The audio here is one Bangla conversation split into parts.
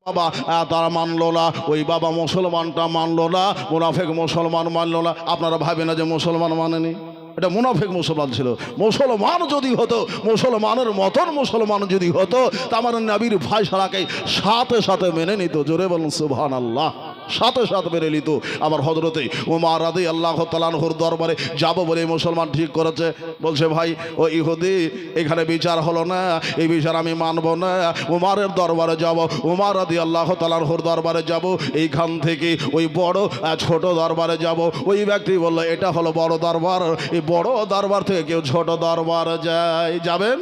বাবা তারা মানলো না, ওই বাবা মুসলমানটা মানলো না, মুনাফিক মুসলমান মানলো না। আপনারা ভাবেন না যে মুসলমান মানেনি, এটা মুনাফিক মুসলমান ছিল। মুসলমান যদি হতো, মুসলমানের মতন মুসলমান যদি হতো, তা আমার নবীর ফায়সালাকে সাথে সাথে মেনে নিত। জোরে বলুন সুবহানাল্লাহ, সাথে সাথে মেনে নিত। আবার হযরতে ওমর রাদিয়াল্লাহু তাআলা আনহুর দরবারে যাব বলে মুসলমান ঠিক করেছে। বলছে ভাই ও ইহুদি, এখানে বিচার হলো না, এই বিচার আমি মানব না, ওমরের দরবারে যাব, ওমর রাদিয়াল্লাহু তাআলা আনহুর দরবারে যাব। এইখান থেকে ওই বড় ছোট দরবারে যাব। ওই ব্যক্তি বলল এটা হলো বড় দরবার, এই বড় দরবার থেকে কেউ ছোট দরবার যায়? যাবেন?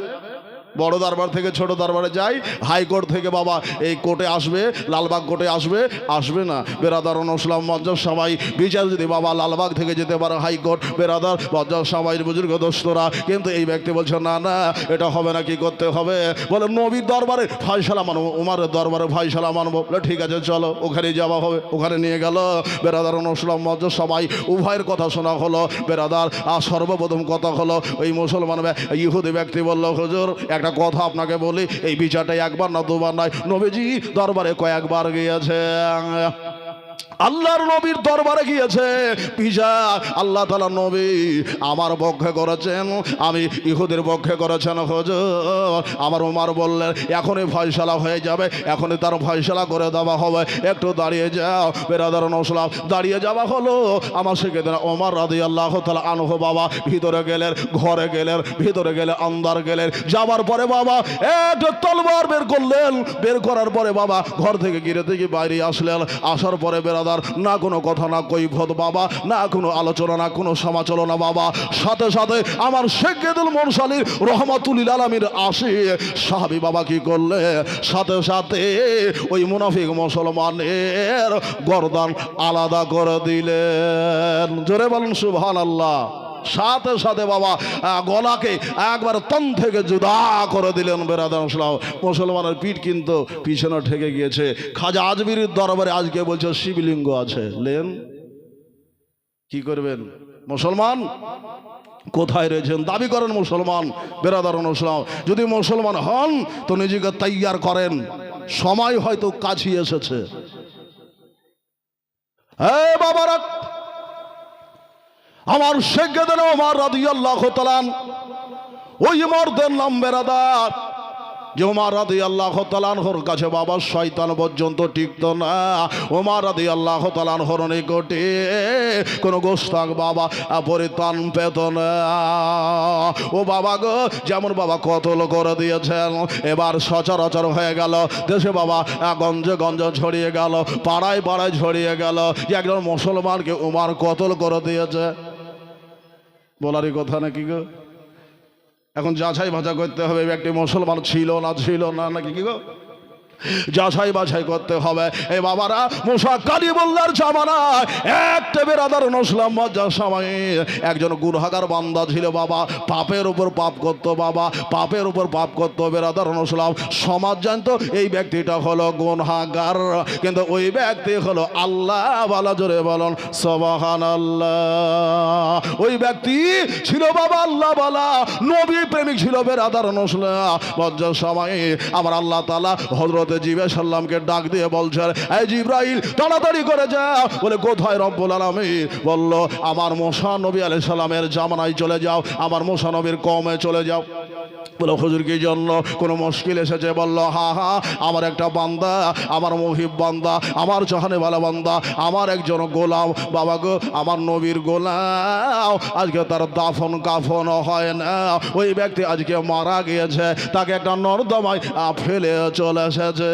বড় দরবার থেকে ছোট দরবারে যাই। হাইকোর্ট থেকে বাবা এই কোর্টে আসবে, লালবাগ কোর্টে আসবে? আসবে না। বেরাদার মুসলিম মজ্জাজ সবাই বিচার যদি বাবা লালবাগ থেকে যেতে পারে হাইকোর্ট, বেরাদার মজ্জাজ সবাই বুজুর্গ দোস্তরা, কিন্তু এই ব্যক্তি বলছে না না, এটা হবে না। কি করতে হবে? বলে নবীর দরবারে ফায়সালা মানবো, উমারের দরবারে ফায়সালা মানবো। বলে ঠিক আছে চলো, ওখানে যাওয়া হবে। ওখানে নিয়ে গেল বেরাদার মুসলিম মজ্জাজ সবাই, উভয়ের কথা শোনা হলো। বেরাদার সর্বপ্রথম কথা হলো, ওই মুসলমান ইহুদি ব্যক্তি বলল হুজুর একটা কথা আপনাকে বলি, এই বিচারটা একবার না দুবার নয়, নবীজি দরবারে কয়েকবার গিয়েছে, আল্লাহর নবীর দরবারে গিয়েছে বিচার। আল্লাহ তাআলা নবী আমার পক্ষে করেছেন, আমি ইহুদের পক্ষে করেছেন। হুজুর আমার ওমর বললেন এখনই ফয়সালা হয়ে যাবে, এখনই তার ফয়সালা করে দেওয়া হবে, একটু দাঁড়িয়ে যাও। বেরাদার মুসলিম দাঁড়িয়ে যাওয়া হলো। আমার সেদিন ওমর রাদিয়াল্লাহু তাআলা আনহু বাবা ভিতরে গেলেন, ঘরে গেলেন, ভিতরে গেলে আন্দার গেলেন। যাবার পরে বাবা একটা তলোয়ার বের করলেন, বের করার পরে বাবা ঘর থেকে গিরে থেকে বাইরে আসলেন। আসার পরে বেরাদার না কোনো কথা, না কৈফিয়ত বাবা, না কোনো আলোচনা, না কোনো সমালোচনা বাবা, সাথে সাথে আমার সাইয়্যিদুল মুরসালিন রাহমাতুল লিল আলামিন আসি সাহাবী বাবা কি করলে, সাথে সাথে ওই মুনাফিক মুসলমানের গর্দান আলাদা করে দিলেন। জোরে বলুন সুবহানাল্লাহ। সাথে সাথে বাবা গলাকে একবার তন থেকে জুদা করে দিলেন। বেরাদার মুসলমানের পিঠ কিন্তু পিছনে ঠেকে গিয়েছে। খাজা আজমির দরবারে আজকে বলছে শিবলিঙ্গ আছে, লেন কি করবেন? মুসলমান কোথায় রয়েছেন? দাবি করেন মুসলমান। বেরাদার মুসলিম যদি মুসলমান হন তো নিজেকে তৈয়ার করেন, সময় হয়তো কাছে এসেছে। হে বাবারা, আমার সাইয়্যিদুনা ওমর রাদিয়াল্লাহু তাআলা ওই ওমরদের নাম বেরাদার, যে ওমর রাদিয়াল্লাহু তাআলা আনহুর কাছে বাবা শয়তান পর্যন্ত টিকতো না। ওমর রাদিয়াল্লাহু তাআলা আনহুর নিকটে কোনো গোস্তাক বাবা পরিত্রাণ পেত না। ও বাবা গো, যেমন বাবা কতল করে দিয়েছেন, এবার সচরাচর হয়ে গেল দেশে বাবা, গঞ্জে গঞ্জে ছড়িয়ে গেল, পাড়ায় পাড়ায় ছড়িয়ে গেল যে একজন মুসলমানকে ওমর কতল করে দিয়েছে। বলারই কথা নাকি গো? এখন যাচাই বাছাই করতে হবে ব্যক্তি মুসলমান ছিল না ছিল না নাকি কি গো? যাচাই বাছাই করতে হবে। এই বাবারা মুসা কালিমুল্লাহর জামানায় একটা বেরাদার মুসলিম মজ্জার সময় একজন গুনাহগার বান্দা ছিল বাবা, পাপের উপর পাপ করতো বাবা, পাপের উপর পাপ করতো। বেরাদার মুসলিম সমাজ জানতো এই ব্যক্তিটা হলো গুনাহগার, কিন্তু ওই ব্যক্তি হলো আল্লাহ ওয়ালা। জোরে বলুন সুবহানাল্লাহ। ওই ব্যক্তি ছিল বাবা আল্লাহ ওয়ালা, নবী প্রেমিক ছিল। বেরাদার মুসলিম মজ্জার সময় আমার আল্লাহ তাআলা হযরত জিবরাইল সাল্লামকে ডাক দিয়ে বলছেন এই জিবরাইল তাড়াতাড়ি করে যাও। বলে কোথায়? রব্বুল আলামিন বলল আমার মুসা নবী আলাইহিস সালামের জামানায় চলে যাও, আমার মুসা নবীর কওমে চলে যাও। বলে হুজুর কি জন্য? কোনো মুশকিল এসেছে? বলল হা হা, আমার একটা বান্দা, আমার মুহিব বান্দা, আমার চাহনেওয়ালা বান্দা, আমার একজন গোলাম বাবা গো, আমার নবীর গোলাম, আজকে তার দাফন কাফন হয় না। ওই ব্যক্তি আজকে মারা গিয়েছে, তাকে একটা নর্দমায় ফেলে চলে এসেছে।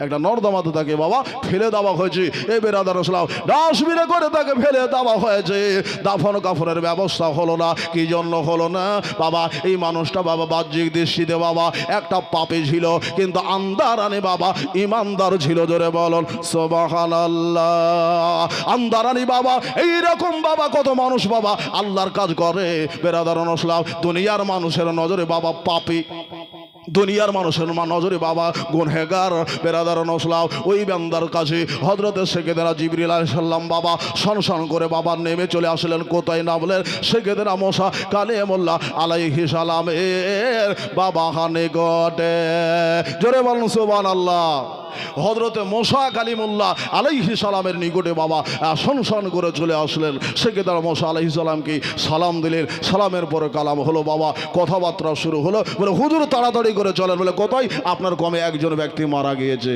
একটা নর্দমাতে তাকে বাবা ফেলে দেওয়া হয়েছে। এই বেরাদার ইসলাম ডাস্টবিনে করে তাকে ফেলে দেওয়া হয়েছে। দাফন কাফনের ব্যবস্থা হলো না। কি জন্য হলো না বাবা? এই মানুষটা বাবা বাহ্যিক দৃষ্টিতে বাবা একটা পাপী ছিল, কিন্তু আন্দারানি বাবা ইমানদার ছিল। জোরে বলুন সুবহানাল্লাহ। আন্দারানি বাবা এইরকম বাবা কত মানুষ বাবা আল্লাহর কাজ করে। বেরাদার ইসলাম দুনিয়ার মানুষের নজরে বাবা পাপী, দুনিয়ার মানুষের নজরে বাবা গুনহেগার বেরাদার নসলাও ওই বান্দার কাছে হযরতে সাইয়েদনা জিবরিল আলাইহিস সালাম বাবা সনসন করে বাবা নেমে চলে আসলেন। কোথায় নামলেন? সাইয়েদনা মুসা কালিমুল্লাহ আলাইহিস সালামের বাবা নিকটে। জোরে বলুন সুবহানাল্লাহ। হযরতে মুসা কালিমুল্লাহ আলাইহিস সালামের নিকটে বাবা সনসন করে চলে আসলেন। সাইয়েদনা মুসা আলাইহিস সালামকে সালাম দিলেন। সালামের পরে কালাম হলো বাবা, কথাবার্তা শুরু হলো। বলে হুজুর তাড়াতাড়ি করে চলেন। বলে কোথায়? আপনার কমে একজন ব্যক্তি মারা গিয়েছে,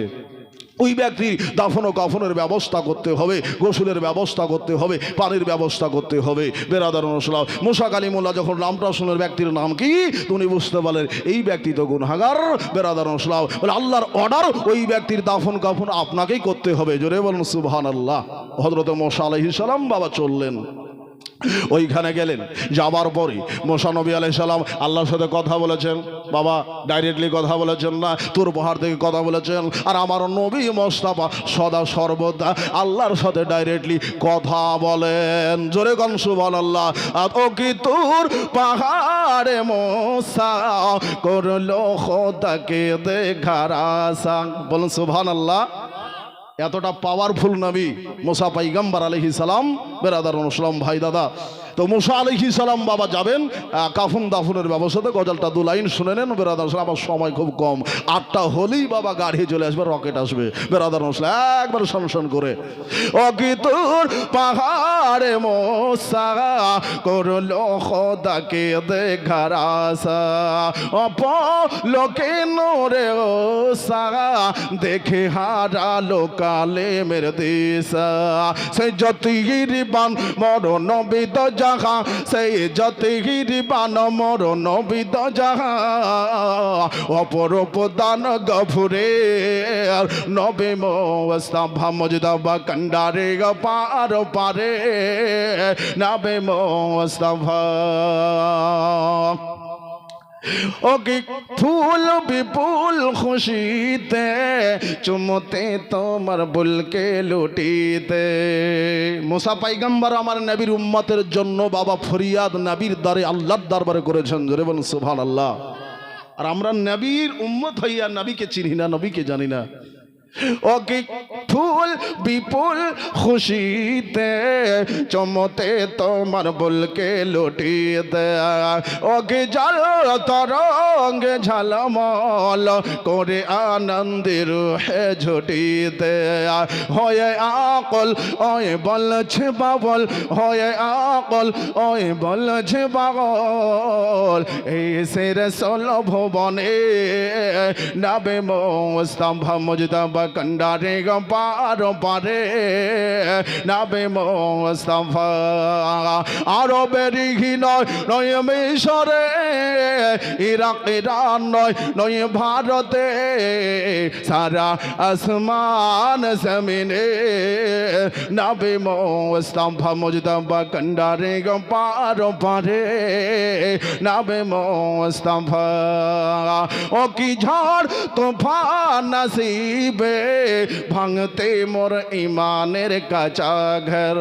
ওই ব্যক্তির দাফন ও কাফনের ব্যবস্থা করতে হবে, গোসলের ব্যবস্থা করতে হবে, পানির ব্যবস্থা করতে হবে। বেরাদার রাসূলুল্লাহ মুসা কালিমুল্লাহ যখন নামটা শুনলেন, ব্যক্তির নাম কি উনি বুঝতে পারলেন এই ব্যক্তি তো গুনাহগার। বেরাদার রাসূলুল্লাহ বলে আল্লাহর অর্ডার, ওই ব্যক্তির দাফন কাফন আপনাকেই করতে হবে। জোরে বলুন সুবহানাল্লাহ। হযরত মুসা আলাইহিস সালাম বাবা চললেন, ওইখানে গেলেন। যাবার পরে মুসা নবী আলাইহিস সালাম আল্লাহর সাথে কথা বলেছেন বাবা, ডাইরেক্টলি কথা বলেছেন না, তোর পাহাড় থেকে কথা বলেছেন। আর আমার নবী মুস্তাফা সদা সর্বদা আল্লাহর সাথে ডাইরেক্টলি কথা বলেন। জোরে কোন সুবহানাল্লাহ। ও কি তোর পাহাড়ে মুসা করলো খোদাকে দেখার আশা। বলুন সুবহানাল্লাহ। এতটা পাওয়ারফুল নবী মুসা পয়গম্বর আলাইহিস সালাম। বেরাদার রাসূলুল্লাহ ভাই দাদা, তো মুসা আলাইহিস সালাম বাবা যাবেন কাফন দাফনের ব্যবস্থাতে। গজলটা দু লাইন শুনে নেন বেরাদার রাসূলুল্লাহ। আমার সময় খুব কম, 8টা হলেই বাবা গাড়ি চলে আসবে, রকেট আসবে। বেরাদার রাসূলুল্লাহ একবার শোন করে, ও কি তোর পাহাড়ে মুসা করলো খোদাকে দেখার আশা, অপলোকে নূরে ওসা দেখে হারালো কালেমের দিশা। সেই যতিগিরিবান মর নবিদ জাহা, সেই যতিগিরিবান মর নবিদ জাহা, অপরূপ দান গফুরে নবে মুস্তাফা মুজতবা কন্ডারে পার পারে নবে মুস্তাফা। ও কি ফুল বিপুল খুশিতে চুমতে তোমার বুলকে লুটিতে। মুসা পয়গম্বর আমার নবীর উম্মতের জন্য বাবা ফরিয়াদ নবীর দ্বারে আল্লাহর দরবারে করেছেন। জোরে বলুন সুবহানাল্লাহ। আর আমরা নবীর উম্মত হইয়া নবীকে চিনি না, নবীকে জানি না। ও কি ফুল বিপুল খুশিতে চমতে তোমার বুলকে লুটিতে। ও কি জল তরঙ্গে ঝলমল করে আনন্দের হে ঝুটিতে। হয়ে আকল ওই বলছে বাবল, হয়ে আকল ওই বলছে বাবল, এই সের সোল ভুবনে নবে মুস্তাফা মুজতবা কন্ডারে পার পারে নবে মুস্তাফা। আরবেরই নয় নয় মিশরে, ইরাক ইরান নয় নয় ভারতে, সারা আসমান জমিনে নবে মুস্তাফা মুজতবা কন্ডারে পার পারে নবে মুস্তাফা। ও কি ঝড় তুফান নসিবে ভাঙতে মোর ইমানের কাঁচা ঘর।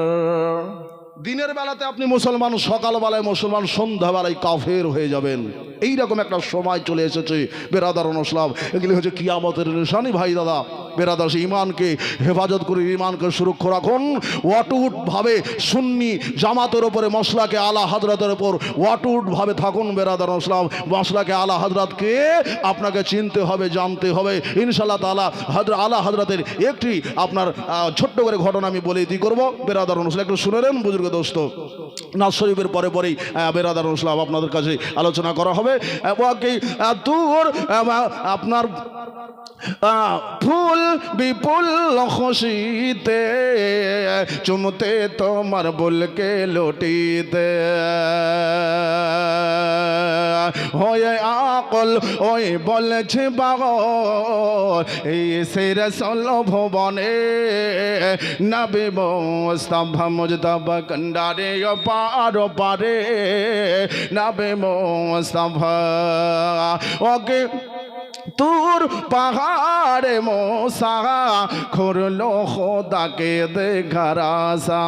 দিনের বেলাতে আপনি মুসলমান, সকালবেলায় মুসলমান, সন্ধ্যাবেলায় কাফের হয়ে যাবেন। এইরকম একটা সময় চলে এসেছে বেরাদার রাসূলুল্লাহ। এগুলি হচ্ছে কিয়ামতের নিশানি ভাই দাদা। বেরাদার ইমানকে হেফাজত করে ইমানকে সুরক্ষা রাখুন। ওয়াটুটভাবে সুন্নি জামাতের ওপরে মসলাকে আলা হযরতের ওপর ওয়াটুটভাবে থাকুন বেরাদার রাসূলুল্লাহ। মসলাকে আলা হযরতকে আপনাকে চিনতে হবে, জানতে হবে ইনশাআল্লাহ তাআলা। আলা হযরতের একটি আপনার ছোট্ট করে ঘটনা আমি বলে দিই করবো বেরাদার রাসূলুল্লাহ, একটু শুনে নেন বুজুর্গ দোস্ত। নাজ শরীফের পরে পরেই বেরাদার রাসূলুল্লাহ আপনাদের কাছে আলোচনা করা হবে। তোর আপনার ফুল বিপুল খুশিতে চুমতে তোমার বুলকে লুটিতে। হয়ে আকল ওই বলছে পাগল, এই সেই রাসূল ভুবনে নবী মুস্তাফা মুজতবা কন্ডারে পার পারে নবী মুস্তাফা। ওকে তুর পাহাড়ে মোসা করলো খোদাকে দেখার আশা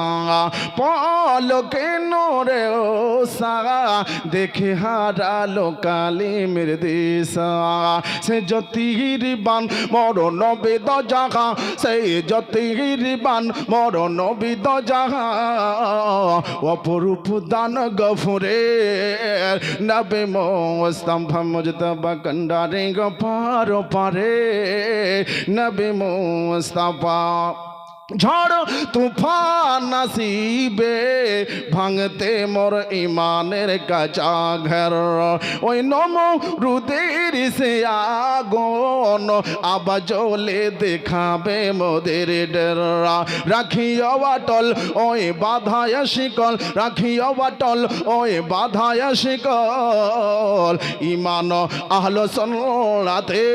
পলকে নূরে ওসা দেখে হারালো কালিমের দিশা সে জ্যোতির বান মরণ বেদ জাহা সেই জ্যোতির বান মরণ বেদ জাহা অপরূপ দান গফুরে নবে মোস্তফা মুজতবা কন্ডারে গফার পারে নবে মোস্তফা ঝড় তুফান নাসিবে ভাঙতে মোর ইমানের কাঁচা ঘর ওই নমরুদের সে আগুন আবা জ্বলে দেখাবে মোদের ডেরা রাখিও বাটল ওই বাধায় শিকল রাখিও বাটল ওই বাধায় শিকল ইমান আহলো সুন্নাতে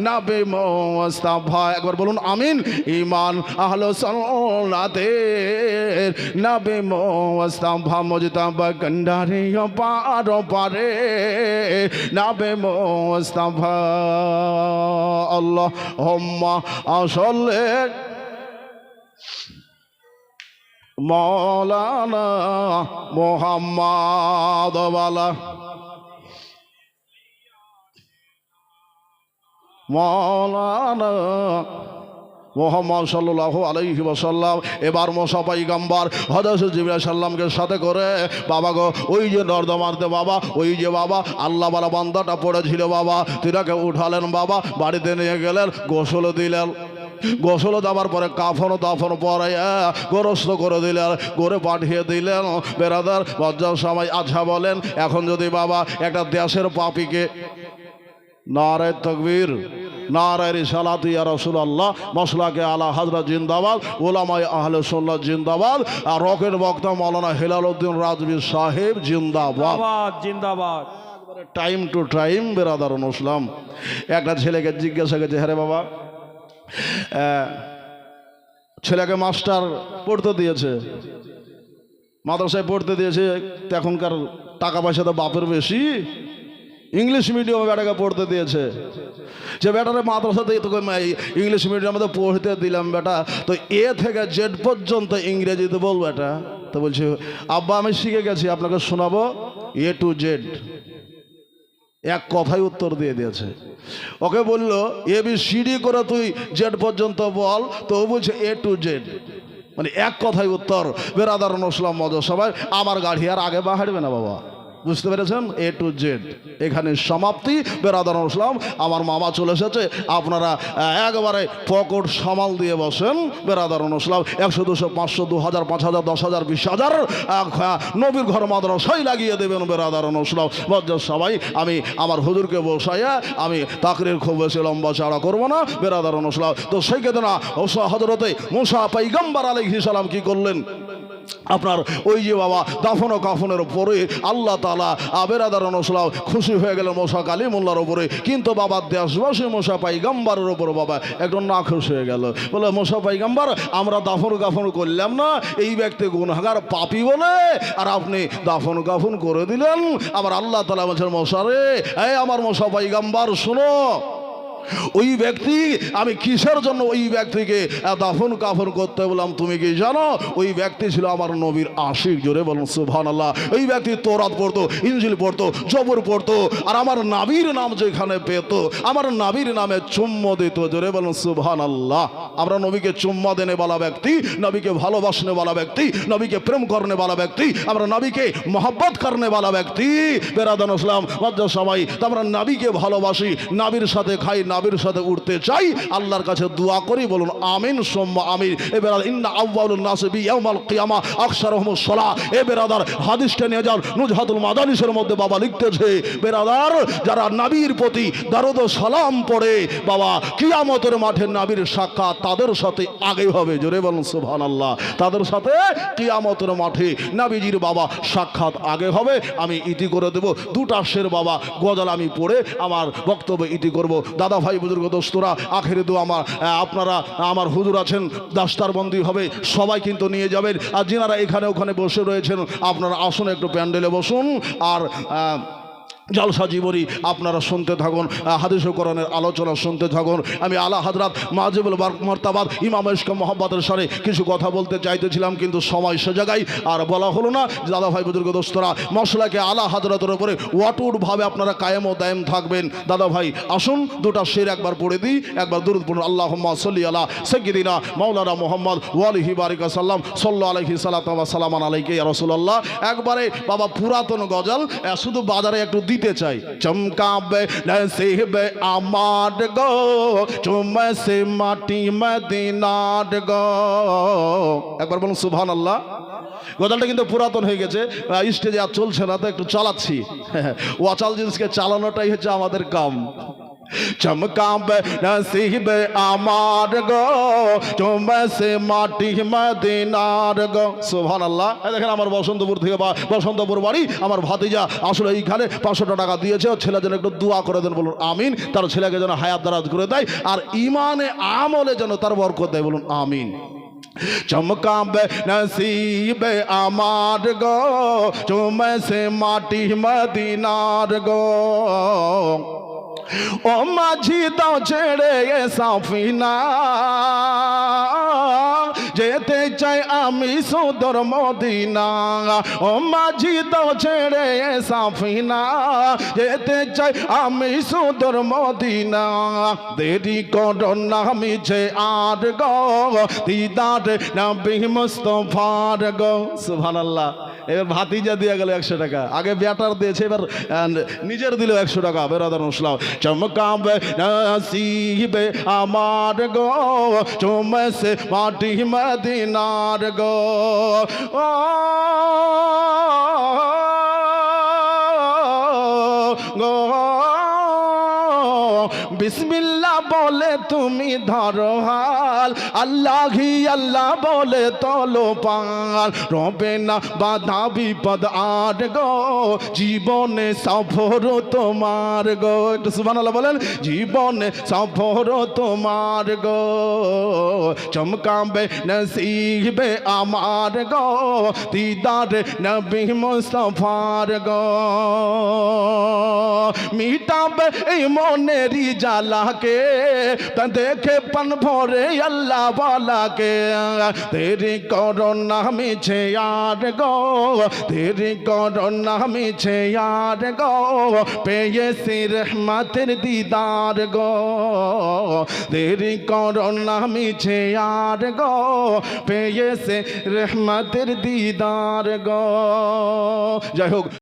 নবী মুস্তাফা একবার বলুন আমিন ইমান আহলো সুন্নাতের নবী মুস্তাফা মুজতবা কন্ডারে পার পারে নবী মুস্তাফা আল্লাহুম্মা সাল্লি মাওলানা মুহাম্মদ ওয়ালা মাওলানা মুহাম্মদ সাল্লাল্লাহু আলাইহি ওয়াসাল্লাম। এবার মুসা পয়গম্বর হযরত জিবরাইল সাল্লামকে সাথে করে বাবা গো ওই যে নর্দমাতে বাবা ওই যে বাবা আল্লাহ বালা বান্দাটা পড়েছিল বাবা তিনাকে উঠালেন বাবা বাড়িতে নিয়ে গেলেন গোসল দিলেন গোসল দেওয়ার পরে কাফন দাফন পরে গোরস্ত করে দিলেন করে পাঠিয়ে দিলেন বেরাদার বজ্জার সময় আচ্ছা বলেন এখন যদি বাবা একটা দেশের পাপীকে নারে তাকবীর নারে রিসালাত ইয়া রাসূলুল্লাহ মাসলাকে আলা হযরত জিন্দাবাদ উলামায়ে আহলে সুন্নাত জিন্দাবাদ আর রকের বক্তা মাওলানা হেলালউদ্দিন রাজবী সাহেব জিন্দাবাদ জিন্দাবাদ। টাইম টু টাইম বেরাদারুন ইসলাম একটা ছেলেকে জিজ্ঞাসা করছে হ্যাঁ রে বাবা ছেলেকে মাস্টার পড়তে দিয়েছে মাদ্রাসায় পড়তে দিয়েছে এখনকার টাকা পয়সা তো বাপের বেশি ইংলিশ মিডিয়ামে বেটাকে পড়তে দিয়েছে যে বেটারে মাদ্রাসাতে তোকে ইংলিশ মিডিয়ামে তো পড়তে দিলাম বেটা তো এ থেকে জেড পর্যন্ত ইংরেজিতে বল বেটা তো বলছে আব্বা আমি শিখে গেছি আপনাকে শোনাবো এ টু জেড এক কথাই উত্তর দিয়ে দিয়েছে ওকে বললো এ বি সিডি করে তুই জেড পর্যন্ত বল তো ও বলছে এ টু জেড মানে এক কথাই উত্তর বেরাদারুন ইসলাম মজা সবাই আমার গাড়ি আর আগে বাহাড়বে না বাবা বুঝতে পেরেছেন এ টু জেড এখানে সমাপ্তি বেরাদারুন ইসলাম আমার মামা চলে এসেছে আপনারা একবারে পকেট সামাল দিয়ে বসেন বেরাদারুন ইসলাম 100 200 500 2000 5000 10,000 20,000 নবীর ঘর মাদ্রাসায় লাগিয়ে দেবেন বেরাদারুন ইসলাম বজ্জার সবাই আমি আমার হুজুরকে বসাইয়া আমি তাকরির খুব বেশি লম্বা চড়া করবো না বেরাদারুন ইসলাম তো সেই কেদনা হযরতে মুসা পয়গম্বর আলাইহিস সালাম কি করলেন আপনার ওই যে বাবা দাফন ও কাফনের পরে আল্লাহ তাআলা বেরাদারুন ইসলাম খুশি হয়ে গেলেন মুসা কালিমুল্লাহর উপরে কিন্তু বাবা দেশবাসী মুসা পয়গম্বরের উপর বাবা একটু না খুশি হয়ে গেল বলে মুসা পয়গম্বর আমরা দাফন কাফন করলাম না এই ব্যক্তি গুনাহগার পাপী বলে আর আপনি দাফন কাফন করে দিলেন আবার আল্লাহ তাআলা বলছেন মুসা রে এই আমার মুসা পয়গম্বর শোনো ওই ব্যক্তি আমি কিসের জন্য ওই ব্যক্তিকে দাফন কাফন করতে বললাম তুমি কি জানো ওই ব্যক্তি ছিল আমার নবীর আশিক জোরে বলুন সুবহানাল্লাহ ওই ব্যক্তি তৌরাত পড়তো ইনজিল পড়তো জবর পড়তো আর আমার নবীর নাম যেখানে পেত আমার নবীর নামে চুম্ম দিত জোরে বলুন সুবহানাল্লাহ আমরা নবীকে চুম্মা দেনে वाला ব্যক্তি নবীকে ভালোবাসনে वाला ব্যক্তি নবীকে প্রেম করনে वाला ব্যক্তি আমরা নবীকে मोहब्बत करने वाला ব্যক্তি বেরাদান ইসলাম বজ্জার সবাই তো আমরা নবীকে ভালোবাসি নবীর সাথে খাই নবীর সাথে উঠতে চাই আল্লাহর কাছে দোয়া করি বলুন আমিন সুম্মা আমিন এ বেরাদার ইন্না আউয়ালুন নাস বি ইয়াউমাল কিয়ামা আকসারুহুমুস সালাহ এ বেরাদার হাদিসটা নিয়ে যান নুজহাতুল মাদানিসের মধ্যে বাবা লিখতেছে বেরাদার যারা নবীর প্রতি দরুদ ও সালাম পড়ে বাবা কিয়ামতের মাঠে নবীর সাক্ষাৎ তাদের সাথে আগে হবে জোরে বলুন সুবহানাল্লাহ তাদের সাথে কিয়ামতের মাঠে নবীজির বাবা সাক্ষাৎ আগে হবে আমি ইতি করে দেব দুটা শের বাবা গজল আমি পড়ে আমার বক্তব্য ইতি করব দাদা ভাই বুজুর্গ দোস্তরা আখেরে দোয়া আমার আপনারা আমার হুজুর আছেন দাস্তারবন্দি হবে সবাই কিন্তু নিয়ে যাবেন আর যিনারা এখানে ওখানে বসে রয়েছেন আপনারা আসুন একটু প্যান্ডেলে বসুন আর জলসা জীবনী আপনারা শুনতে থাকুন, হাদিস ও কোরআনের আলোচনা শুনতে থাকুন। আমি আলা হযরত মাজিবুল মারতাবাত ইমাম ইশক মোহাম্মদের সাথে কিছু কথা বলতে চাইতেছিলাম, কিন্তু সময় সে জায়গায় আর বলা হলো না। দাদা ভাই বুজুর্গ দোস্তরা, মশলাকে আলা হযরতের উপরে অটুটভাবে আপনারা কায়েম ও দায়েম থাকবেন। দাদা ভাই আসুন দুটা শের একবার পড়ে দিই, একবার দুরূদ পড়ুন। আল্লাহুম্মা সাল্লি আলা সাইয়্যিদিনা মাওলানা মুহাম্মদ ওয়া আলিহি বারিকা সাল্লাম সাল্লাল্লাহু আলাইহি সাল্লাতু ওয়া সালামান আলাইকা ইয়া রাসূলুল্লাহ। একবারে বাবা পুরাতন গজল, শুধু বাজারে একটু দিতে চাই। চমকাবে নসিব আমার গো, চুমে সে মাটি মদিনার গো। একবার বলুন সুবহানাল্লাহ। গজলটা কিন্তু পুরাতন হয়ে গেছে, স্টেজে আর চলছে না, তো একটু চালাচ্ছি। ওয়াচাল জিনিসকে চালানোটাই হচ্ছে আমাদের কাম। চমকাবে নসিব আমার গো, চুমে সে মাটি মদিনার গো। সুবহানাল্লাহ। দেখেন আমার বসন্তপুর থেকে বসন্তপুর বাড়ি আমার ভাতিজা আসলে এইখানে 500 টাকা দিয়েছে, ছেলে যেন একটু দোয়া করে দেন, বলুন আমিন। তার ছেলেকে যেন হায়াত দারাজ করে দেয় আর ইমানে আমলে যেন তার বরকত দেয়, বলুন আমিন। চমকাবে নসিব আমার গো, চুমে সে মাটি মদিনার গো। ও মাঝি দাও ছেড়ে সাফিনা, যেতে চাই আমি সুদূর মদিনা। ও মাঝি দাও ছেড়ে সাফিনা, যেতে চাই আমি সুদূর মদিনা। দেরি করো না মিছে আর গো, দিদার নবী মুস্তাফার গো। সুবহানাল্লাহ। এবার ভাতিজা দিয়ে গেল 100 টাকা, আগে বেটার দিয়েছে, এবার নিজের দিল 100 টাকা। বেরাদার মুসলাম। চমকাবে নসিবে আমার গো, চুমে সে মাটি মদিনার গো। বিসমিল্লাহ বলে তুমি ধরো হাল, আল্লাহি আল্লাহ বলে তলো পাল। রবে না বাধা বিপদ আর গো, জীবনে সফর তোমার গো। একটু সুবহানাল্লাহ বলেন। জীবনে সফর তোমার গো, চমকাবে নসিবে আমার গো, দিদারে নবী মুস্তাফার গো। মিটাবে এই মনেরই জালাকে, দেখে পান ভরে আল্লাহ বালাকে। তেরি করো না মিছে আর গো, তেরি করো না মিছে আর গো, পেয়েছি রহমতের দিদার গো। তেরি করো না মিছে আর গো, পেয়েছে রহমতের দিদার গো। যাই হোক।